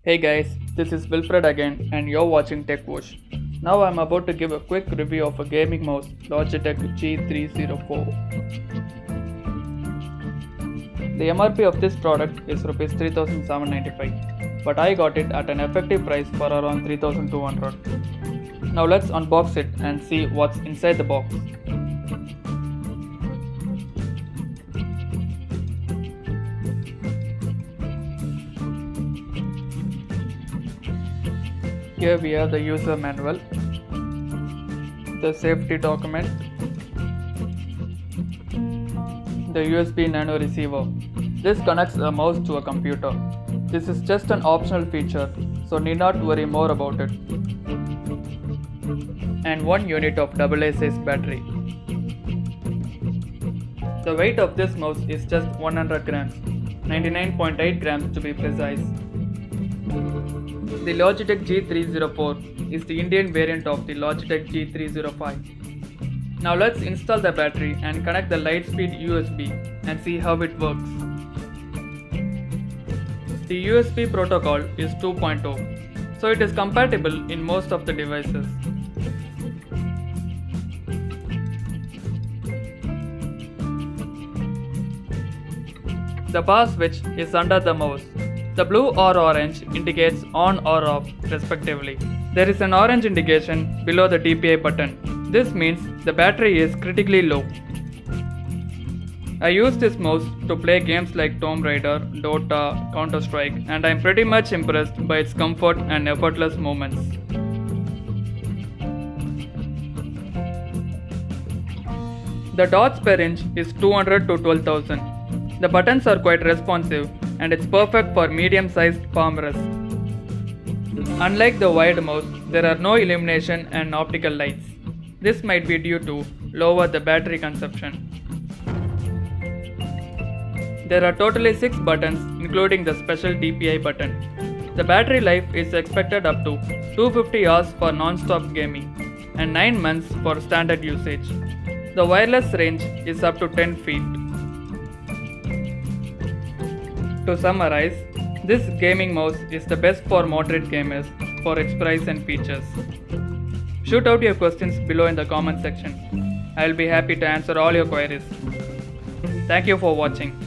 Hey guys, this is Wilfred again and you're watching TECHWHOOSH. Now I'm about to give a quick review of a gaming mouse Logitech G304. The MRP of this product is Rs 3795, but I got it at an effective price for around 3200. Now let's unbox it and see what's inside the box. Here we have the user manual, the safety document, the USB nano receiver. This connects a mouse to a computer. This is just an optional feature, so need not worry more about it. And 1 unit of AA size battery. The weight of this mouse is just 100 grams, 99.8 grams to be precise. The Logitech G304 is the Indian variant of the Logitech G305. Now let's install the battery and connect the Lightspeed USB and see how it works. The USB protocol is 2.0, so it is compatible in most of the devices. The power switch is under the mouse. The blue or orange indicates on or off respectively. There is an orange indication below the DPI button. This means the battery is critically low. I use this mouse to play games like Tomb Raider, Dota, Counter-Strike, and I am pretty much impressed by its comfort and effortless movements. The dots per inch is 200 to 12,000. The buttons are quite responsive and it's perfect for medium-sized palm rest. Unlike the wired mouse, there are no illumination and optical lights. This might be due to lower the battery consumption. There are totally 6 buttons including the special DPI button. The battery life is expected up to 250 hours for non-stop gaming and 9 months for standard usage. The wireless range is up to 10 feet. To summarize, this gaming mouse is the best for moderate gamers for its price and features. Shoot out your questions below in the comment section. I will be happy to answer all your queries. Thank you for watching.